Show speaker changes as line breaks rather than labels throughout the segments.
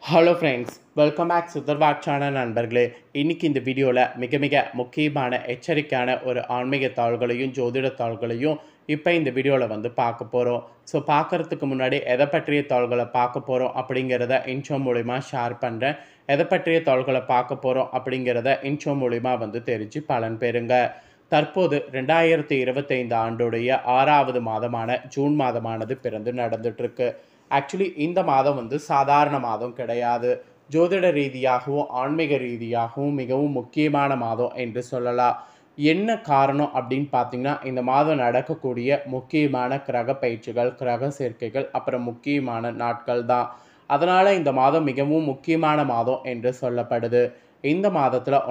Hello friends, welcome back சுதர்பாட் channel நண்பர்களே. இன்றைக்கி இந்த வீடியோவில் மிக மிக முக்கியமான எச்சரிக்கையான ஒரு ஆன்மீக தாள்களையும் ஜோதிட தாள்களையும் இப்போ இந்த வீடியோவில் பார்க்க போகிறோம். ஸோ பார்க்குறதுக்கு முன்னாடி எதை பற்றிய தாள்களை பார்க்க போகிறோம் அப்படிங்கிறத இன்ட்ரோ மூலிமா ஷேர் பண்ணுறேன். எதை பற்றிய தாள்களை பார்க்க போகிறோம் அப்படிங்கிறத இன்ட்ரோ மூலிமா தெரிஞ்சு பலன் பெறுங்க. தற்போது 2025 ஆண்டுடைய 6வது மாதமான ஜூன் மாதமானது பிறந்து நடந்துட்டுருக்கு. ஆக்சுவலி இந்த மாதம் சாதாரண மாதம் கிடையாது. ஜோதிட ரீதியாகவும் ஆன்மீக ரீதியாகவும் மிகவும் முக்கியமான மாதம் என்று சொல்லலாம். என்ன காரணம் அப்படின்னு பார்த்தீங்கன்னா, இந்த மாதம் நடக்கக்கூடிய முக்கியமான கிரக பயிற்சிகள், கிரக சேர்க்கைகள், அப்புறம் முக்கியமான நாட்கள் தான். அதனால் இந்த மாதம் மிகவும் முக்கியமான மாதம் என்று சொல்லப்படுது. இந்த மாதத்தில்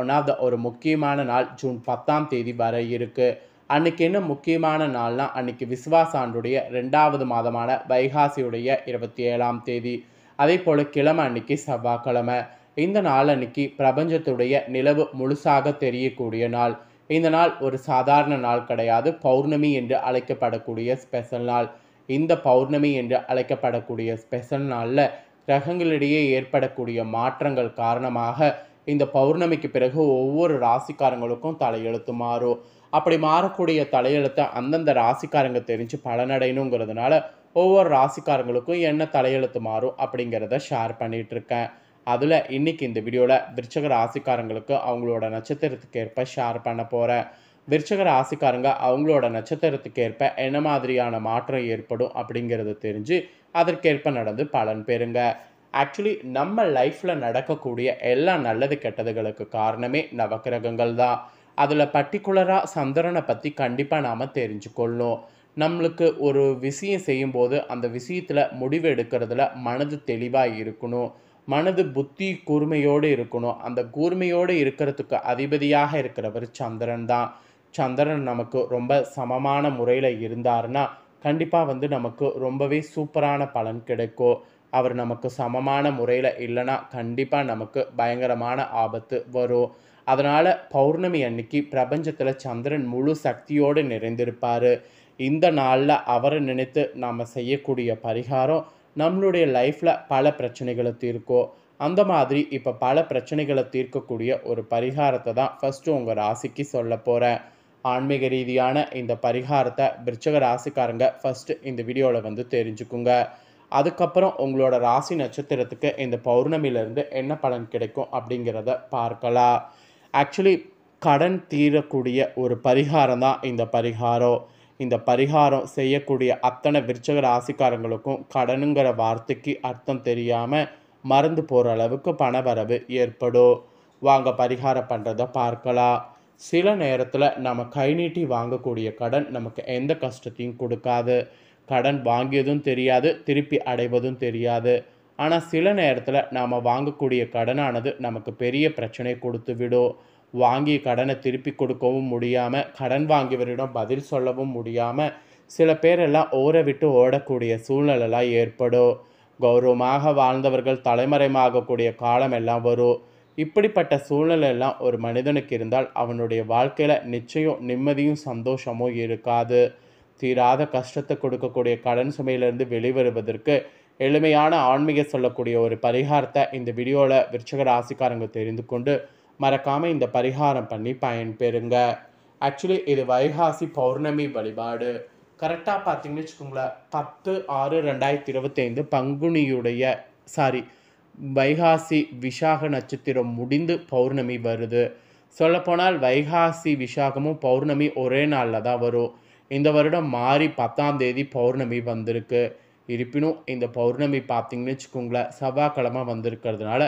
ஒரு முக்கியமான நாள் ஜூன் 10ஆம் தேதி வர இருக்குது. அன்றைக்கி என்ன முக்கியமான நாள்னா, அன்றைக்கி விசுவாச ஆண்டுடைய 2வது மாதமான வைகாசியுடைய 27ஆம் தேதி. அதே போல் கிழமை அன்றைக்கி செவ்வாய்க்கிழமை. இந்த நாள் அன்றைக்கி பிரபஞ்சத்துடைய நிலவு முழுசாக தெரியக்கூடிய நாள். இந்த நாள் ஒரு சாதாரண நாள் கிடையாது. பௌர்ணமி என்று அழைக்கப்படக்கூடிய ஸ்பெஷல் நாள். இந்த பௌர்ணமி என்று அழைக்கப்படக்கூடிய ஸ்பெஷல் நாளில் கிரகங்களிடையே ஏற்படக்கூடிய மாற்றங்கள் காரணமாக இந்த பௌர்ணமிக்கு பிறகு ஒவ்வொரு ராசிக்காரங்களுக்கும் தலையெழுத்து மாறும். அப்படி மாறக்கூடிய தலையெழுத்தை அந்தந்த ராசிக்காரங்க தெரிஞ்சு பலனடையணுங்கிறதுனால ஒவ்வொரு ராசிக்காரங்களுக்கும் என்ன தலையெழுத்து மாறும் அப்படிங்கிறத ஷேர் பண்ணிகிட்ருக்கேன். அதில் இன்றைக்கி இந்த வீடியோவில் விருச்சக ராசிக்காரங்களுக்கு அவங்களோட நட்சத்திரத்துக்கு ஏற்ப ஷேர் பண்ண போகிறேன். விருச்சக ராசிக்காரங்க அவங்களோட நட்சத்திரத்துக்கு ஏற்ப என்ன மாதிரியான மாற்றம் ஏற்படும் அப்படிங்கிறது தெரிஞ்சு அதற்கேற்ப நடந்து பலன் பெறுங்க. ஆக்சுவலி நம்ம லைஃப்பில் நடக்கக்கூடிய எல்லா நல்லது கெட்டதுகளுக்கு காரணமே நவக்கிரகங்கள் தான். அதில் பர்டிகுலராக சந்திரனை பற்றி கண்டிப்பாக நாம் தெரிஞ்சுக்கொள்ளணும். நம்மளுக்கு ஒரு விஷயம் செய்யும்போது அந்த விஷயத்தில் முடிவு எடுக்கிறதுல மனது தெளிவாக இருக்கணும். மனது புத்தி கூர்மையோடு இருக்கணும். அந்த கூர்மையோடு இருக்கிறதுக்கு அதிபதியாக இருக்கிறவர் சந்திரன் தான். சந்திரன் நமக்கு ரொம்ப சமமான முறையில் இருந்தார்னா கண்டிப்பாக நமக்கு ரொம்பவே சூப்பரான பலன் கிடைக்கும். அவர் நமக்கு சமமான முறையில் இல்லைன்னா கண்டிப்பாக நமக்கு பயங்கரமான ஆபத்து வரும். அதனால் பௌர்ணமி அன்னைக்கு பிரபஞ்சத்தில் சந்திரன் முழு சக்தியோடு நிறைந்திருப்பார். இந்த நாளில் அவரை நினைத்து நாம் செய்யக்கூடிய பரிகாரம் நம்மளுடைய லைஃப்பில் பல பிரச்சனைகளை தீர்க்கும். அந்த மாதிரி இப்போ பல பிரச்சனைகளை தீர்க்கக்கூடிய ஒரு பரிகாரத்தை தான் ஃபஸ்ட்டு உங்கள் ராசிக்கு சொல்ல போகிறேன். ஆன்மீக ரீதியான இந்த பரிகாரத்தை விருச்சக ராசிக்காரங்க ஃபஸ்ட்டு இந்த வீடியோவில் தெரிஞ்சுக்குங்க. அதுக்கப்புறம் உங்களோட ராசி நட்சத்திரத்துக்கு இந்த பௌர்ணமியிலேருந்து என்ன பலன் கிடைக்கும் அப்படிங்கிறத பார்க்கலாம். ஆக்சுவலி கடன் தீரக்கூடிய ஒரு பரிகாரம் தான் இந்த பரிகாரம். இந்த பரிகாரம் செய்யக்கூடிய அத்தனை விருச்சக ராசிக்காரங்களுக்கும் கடனுங்கிற வார்த்தைக்கு அர்த்தம் தெரியாமல் மறந்து போகிற அளவுக்கு பணவரவு ஏற்படும். வாங்க பரிகாரம் பண்ணுறதை பார்க்கலாம். சில நேரத்தில் நம்ம கை நீட்டி வாங்கக்கூடிய கடன் நமக்கு எந்த கஷ்டத்தையும் கொடுக்காது. கடன் வாங்கியதும் தெரியாது, திருப்பி அடைவதும் தெரியாது. ஆனால் சில நேரத்தில் நாம் வாங்கக்கூடிய கடனானது நமக்கு பெரிய பிரச்சனை கொடுத்து விடும். வாங்கிய கடனை திருப்பி கொடுக்கவும் முடியாமல், கடன் வாங்கியவரிடம் பதில் சொல்லவும் முடியாமல் சில பேரெல்லாம் ஊரை விட்டு ஓடக்கூடிய சூழ்நிலைலாம் ஏற்படும். கௌரவமாக வாழ்ந்தவர்கள் தலைமறைமாகக்கூடிய காலம் எல்லாம் வரும். இப்படிப்பட்ட சூழ்நிலையெல்லாம் ஒரு மனிதனுக்கு இருந்தால் அவனுடைய வாழ்க்கையில் நிச்சயம் நிம்மதியும் சந்தோஷமும் இருக்காது. தீராத கஷ்டத்தை கொடுக்கக்கூடிய கடன் சுமையிலிருந்து வெளிவருவதற்கு எளிமையான ஆன்மீக சொல்லக்கூடிய ஒரு பரிகாரத்தை இந்த வீடியோவில் விருச்சக ராசிக்காரங்க தெரிந்து கொண்டு மறக்காமல் இந்த பரிகாரம் பண்ணி பயன்பெறுங்க. ஆக்சுவலி இது வைகாசி பௌர்ணமி வழிபாடு. கரெக்டாக பார்த்தீங்கன்னு வச்சுக்கோங்களேன், 10/6/2025 பங்குனியுடைய வைகாசி விசாக நட்சத்திரம் முடிந்து பௌர்ணமி வருது. சொல்லப்போனால் வைகாசி விசாகமும் பௌர்ணமி ஒரே நாளில் தான் வரும். இந்த வருடம் மாறி 10ஆம் தேதி பௌர்ணமி வந்திருக்கு. இருப்பினும் இந்த பௌர்ணமி பார்த்திங்கன்னு வச்சுக்கோங்களேன், செவ்வாய்க்கிழமை வந்திருக்கிறதுனால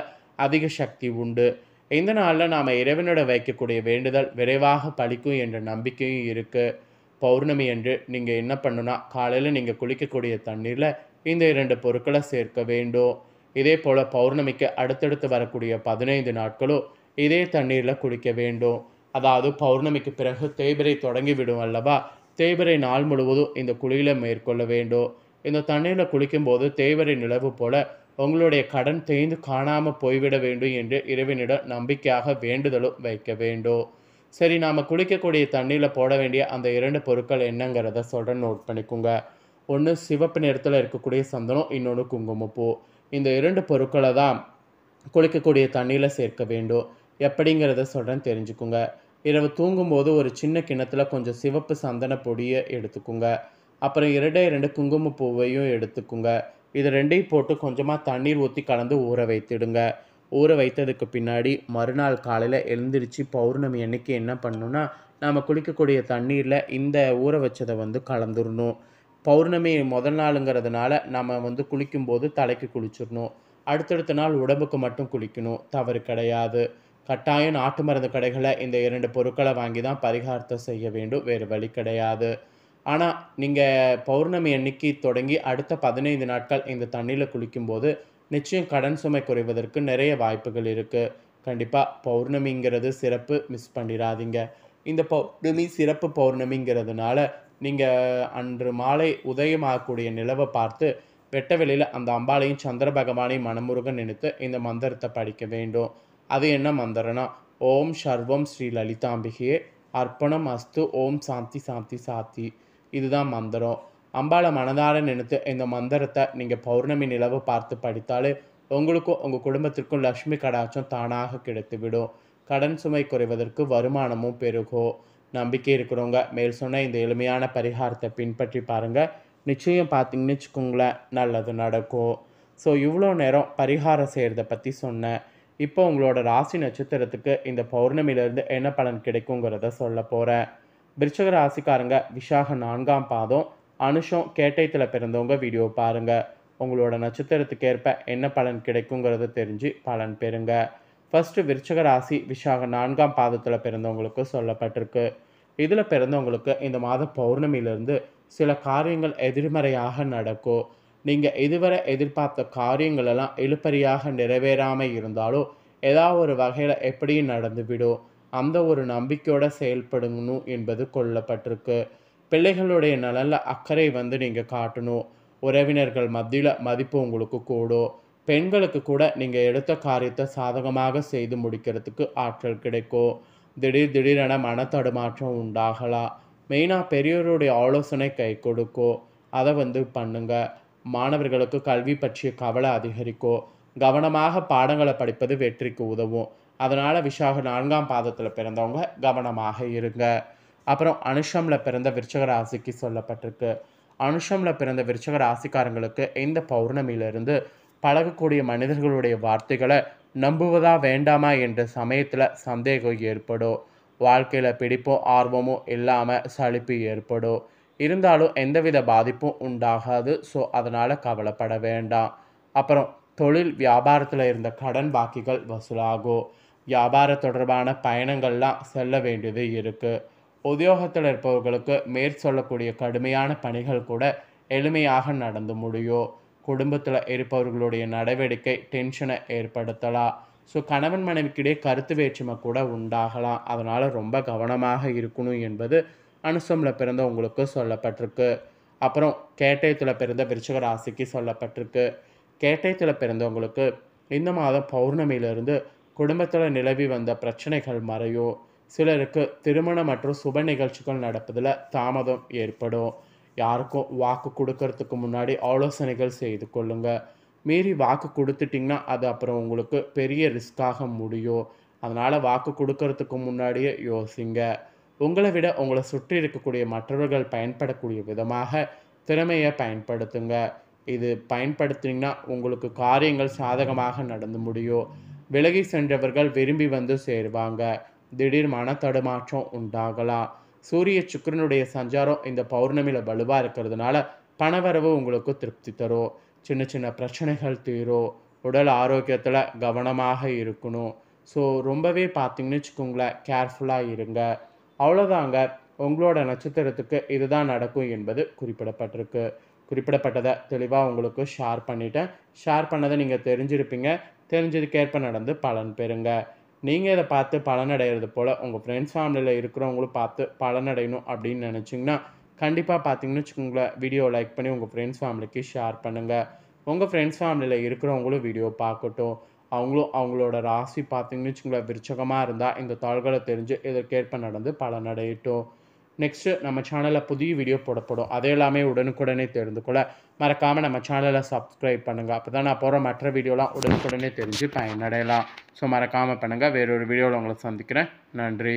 அதிக சக்தி உண்டு. இந்த நாளில் நாம் இறைவனோட வைக்கக்கூடிய வேண்டுதல் விரைவாக பலிக்கும் என்ற நம்பிக்கையும் இருக்குது. பௌர்ணமி அன்று நீங்கள் என்ன பண்ணுன்னா, காலையில் நீங்கள் குளிக்கக்கூடிய தண்ணீரில் இந்த 2 பொருட்களை சேர்க்க வேண்டும். இதே போல் பௌர்ணமிக்கு அடுத்தடுத்து வரக்கூடிய 15 நாட்களும் இதே தண்ணீரில் குளிக்க வேண்டும். அதாவது பௌர்ணமிக்கு பிறகு தேய்பிறை தொடங்கிவிடும் அல்லவா, தேய்பிறை நாள் முழுவதும் இந்த குளியில் மேற்கொள்ள வேண்டும். இந்த தண்ணீரில் குளிக்கும்போது தேய்பிறை நிலவு போல உங்களுடைய கடன் தேய்ந்து காணாமல் போய்விட வேண்டும் என்று இறைவனிடம் நம்பிக்கையாக வேண்டுதலும் வைக்க வேண்டும். சரி, நாம் குளிக்கக்கூடிய தண்ணீரில் போட வேண்டிய அந்த 2 பொருட்கள் என்னங்கிறத சொல்கிறேன், நோட் பண்ணிக்கோங்க. ஒன்று சிவப்பு நிறத்தில் இருக்கக்கூடிய சந்தனம், இன்னொன்று குங்குமப்பூ. இந்த 2 பொருட்களை தான் குளிக்கக்கூடிய தண்ணீரில் சேர்க்க வேண்டும். எப்படிங்கிறத சொல்கிறேன் தெரிஞ்சுக்குங்க. இரவு தூங்கும்போது ஒரு சின்ன கிண்ணத்துல கொஞ்சம் சிவப்பு சந்தன பொடியை எடுத்துக்குங்க. அப்புறம் 2 குங்குமப்பூவையும் எடுத்துக்குங்க. இது 2யும் போட்டு கொஞ்சமாக தண்ணீர் ஊற்றி கலந்து ஊற வைத்துடுங்க. ஊற வைத்ததுக்கு பின்னாடி மறுநாள் காலையில் எழுந்திரிச்சு பௌர்ணமி அன்னைக்கு என்ன பண்ணணும்னா, நாம் குளிக்கக்கூடிய தண்ணீரில் இந்த ஊற வச்சதை வந்து கலந்துடணும். பௌர்ணமி முதல் நாளுங்கிறதுனால நம்ம வந்து குளிக்கும்போது தலைக்கு குளிச்சிடணும். அடுத்தடுத்த நாள் உடம்புக்கு மட்டும் குளிக்கணும். தவறு கிடையாது. கட்டாயம் நாட்டு மருந்து கடைகளில் இந்த 2 பொருட்களை வாங்கி தான் பரிகாரத்தை செய்ய வேண்டும். வேறு வழி கிடையாது. ஆனா, நீங்க பௌர்ணமி அன்னைக்கு தொடங்கி அடுத்த 15 நாட்கள் இந்த தண்ணீல குளிக்கும்போது, நிச்சயம் கடன் சுமை குறைவதற்கு நிறைய வாய்ப்புகள் இருக்கு. கண்டிப்பா பௌர்ணமிங்கிறது சிறப்பு, மிஸ் பண்ணிறாதீங்க. இந்த பௌர்ணமி சிறப்பு பௌர்ணமிங்கிறதுனால, நீங்க அன்று மாலை உதயமாகக்கூடிய நிலவ பார்த்து, வெட்ட வெளியில அந்த அம்பாளையும், சந்திர பகவானையும் மனமுருக நினைத்து இந்த மந்திரத்த படிக்க வேண்டும். அது என்ன மந்திரம்னா, ஓம் சர்வம் ஸ்ரீ லலிதாம்பிகையே அர்ப்பணம் அஸ்து ஓம் சாந்தி சாந்தி சாந்தி. இதுதான் மந்திரம். அம்பாளை மனதார நினைத்து இந்த மந்திரத்தை நீங்கள் பௌர்ணமி நிலவு பார்த்து படித்தாலே உங்களுக்கும் உங்கள் குடும்பத்திற்கும் லக்ஷ்மி கடாட்சம் தானாக கிடைத்துவிடும். கடன் சுமை குறைவதற்கு வருமானமும் பெருகும். நம்பிக்கை இருக்கிறவங்க மேல் சொன்ன இந்த எளிமையான பரிகாரத்தை பின்பற்றி பாருங்கள். நிச்சயம் பார்த்தீங்கன்னு வச்சுக்கோங்களேன், நல்லது நடக்கும். ஸோ இவ்வளோ நேரம் பரிகாரம் செய்கிறத பற்றி சொன்னேன். இப்போ உங்களோட ராசி நட்சத்திரத்துக்கு இந்த பௌர்ணமியிலேருந்து என்ன பலன் கிடைக்குங்கிறத சொல்ல போகிறேன். விருச்சிக ராசிக்காரங்க விசாக 4ஆம் பாதம், அனுஷம் கேட்டைத்தில் பிறந்தவங்க வீடியோ பாருங்கள். உங்களோட நட்சத்திரத்துக்கு ஏற்ப என்ன பலன் கிடைக்குங்கிறத தெரிஞ்சு பலன் பெறுங்க. ஃபஸ்ட்டு விருச்சிக ராசி விசாக 4ஆம் பாதத்தில் பிறந்தவங்களுக்கு சொல்லப்பட்டிருக்கு. இதில் பிறந்தவங்களுக்கு இந்த மாத பௌர்ணமியிலிருந்து சில காரியங்கள் எதிர்மறையாக நடக்கும். நீங்கள் இதுவரை எதிர்பார்த்த காரியங்கள் எல்லாம் இழுபறியாக நிறைவேறாமல் இருந்தாலும் ஏதாவது ஒரு வகையில் எப்படியும் நடந்துவிடும். அந்த ஒரு நம்பிக்கையோடு செயல்படணும் என்பது கொள்ளப்பட்டிருக்கு. பிள்ளைகளுடைய நலனில் அக்கறை வந்து நீங்கள் காட்டணும். உறவினர்கள் மத்தியில் மதிப்பு உங்களுக்கு கூடும். பெண்களுக்கு கூட நீங்கள் எடுத்த காரியத்தை சாதகமாக செய்து முடிக்கிறதுக்கு ஆற்றல் கிடைக்கும். திடீரென மனத்தடுமாற்றம் உண்டாகலாம். மெயினாக பெரியோருடைய ஆலோசனை கை கொடுக்கும். அதை வந்து பண்ணுங்க. மாணவர்களுக்கு கல்வி பற்றிய கவலை அதிகரிக்கும். கவனமாக பாடங்களை படிப்பது வெற்றிக்கு உதவும். அதனால் விசாக 4ஆம் பாதத்தில் பிறந்தவங்க கவனமாக இருங்க. அப்புறம் அனுஷமில் பிறந்த விருச்சிக ராசிக்கு சொல்லப்பட்டிருக்கு. அனுஷமில் பிறந்த விருச்சிக ராசிக்காரங்களுக்கு இந்த பௌர்ணமியிலிருந்து பழகக்கூடிய மனிதர்களுடைய வார்த்தைகளை நம்புவதா வேண்டாமா என்ற சமயத்தில் சந்தேகம் ஏற்படும். வாழ்க்கையில் பிடிப்பும் ஆர்வமும் இல்லாமல் சலிப்பு ஏற்படும். இருந்தாலும் எந்தவித பாதிப்பும் உண்டாகாது. ஸோ அதனால் கவலைப்பட வேண்டாம். அப்புறம் தொழில் வியாபாரத்தில் இருந்த கடன் பாக்கிகள் வசூலாகும். வியாபார தொடர்பான பயணங்கள்லாம் செல்ல வேண்டியது இருக்குது. உத்தியோகத்தில் இருப்பவர்களுக்கு மேற்சொல்லக்கூடிய கடுமையான பணிகள் கூட எளிமையாக நடந்து முடியும். குடும்பத்தில் இருப்பவர்களுடைய நடவடிக்கை டென்ஷனை ஏற்படுத்தலாம். ஸோ கணவன் மனைவிக்கிடையே கருத்து வேற்றுமை கூட உண்டாகலாம். அதனால் ரொம்ப கவனமாக இருக்கணும் என்பது அனுசமில் பிறந்த உங்களுக்கு சொல்லப்பட்டிருக்கு. அப்புறம் கேட்டயத்தில் பிறந்த விருச்சிக ராசிக்கு சொல்லப்பட்டிருக்கு. கேட்டயத்தில் பிறந்தவங்களுக்கு இந்த மாதம் பௌர்ணமியிலிருந்து குடும்பத்தில் நிலவி வந்த பிரச்சனைகள் மறையும். சிலருக்கு திருமணம் மற்றும் சுப நிகழ்ச்சிகள் நடப்பதில் தாமதம் ஏற்படும். யாருக்கும் வாக்கு கொடுக்கறதுக்கு முன்னாடி ஆலோசனைகள் செய்து கொள்ளுங்க. மீறி வாக்கு கொடுத்துட்டிங்கன்னா அது அப்புறம் உங்களுக்கு பெரிய ரிஸ்க்காக முடியும். அதனால் வாக்கு கொடுக்கறதுக்கு முன்னாடியே யோசிங்க. உங்களை விட உங்களை சுற்றி இருக்கக்கூடிய மற்றவர்கள் பயன்படக்கூடிய விதமாக திறமையை பயன்படுத்துங்க. இது பயன்படுத்தினீங்கன்னா உங்களுக்கு காரியங்கள் சாதகமாக நடந்து முடியும். விலகி சென்றவர்கள் விரும்பி வந்து சேருவாங்க. திடீர் மனத்தடுமாற்றம் உண்டாகலாம். சூரிய சுக்கிரனுடைய சஞ்சாரம் இந்த பௌர்ணமியில் வலுவாக இருக்கிறதுனால பணவரவு உங்களுக்கு திருப்தி தரும். சின்ன சின்ன பிரச்சனைகள் தீரும். உடல் ஆரோக்கியத்தில் கவனமாக இருக்கணும். ஸோ ரொம்பவே பார்த்தீங்கன்னு வச்சுக்கோங்களேன், கேர்ஃபுல்லாக இருங்க. அவ்வளோதாங்க. உங்களோட நட்சத்திரத்துக்கு இதுதான் நடக்கும் என்பது குறிப்பிடப்பட்டிருக்கு. குறிப்பிடப்பட்டதை தெளிவாக உங்களுக்கு ஷேர் பண்ணிட்டேன். ஷேர் பண்ணதை நீங்கள் தெரிஞ்சிருப்பீங்க. தெரிஞ்சதுக்கேற்ப நடந்து பலன் பெறுங்க. நீங்கள் இதை பார்த்து பலனடைகிறது போல் உங்கள் ஃப்ரெண்ட்ஸ் ஃபேமிலியில் இருக்கிறவங்களும் பார்த்து பலனடையணும் அப்படின்னு நினச்சிங்கன்னா கண்டிப்பாக பார்த்தீங்கன்னு வச்சுக்கோங்களேன், வீடியோ லைக் பண்ணி உங்கள் ஃப்ரெண்ட்ஸ் ஃபேமிலிக்கு ஷேர் பண்ணுங்கள். உங்கள் ஃப்ரெண்ட்ஸ் ஃபேமிலியில் இருக்கிறவங்களும் வீடியோ பார்க்கட்டும். அவங்களும் அவங்களோட ராசி பார்த்தீங்கன்னு வச்சுக்கோங்களேன் விருச்சகமாக இருந்தால் இந்த தாள்களை தெரிஞ்சு இதற்கேற்ப நடந்து பலனடையட்டும். நெக்ஸ்ட்டு நம்ம சேனலில் புதிய வீடியோ போடப்படும். அது எல்லாமே உடனுக்குடனே தெரிந்து கொள்ள மறக்காமல் நம்ம சேனலை சப்ஸ்கிரைப் பண்ணுங்கள். அப்போ தான் நான் போகிற மற்ற வீடியோலாம் உடனுக்குடனே தெரிஞ்சு பயனடையலாம். ஸோ மறக்காமல் பண்ணுங்கள். வேறொரு வீடியோவில் உங்களை சந்திக்கிறேன். நன்றி.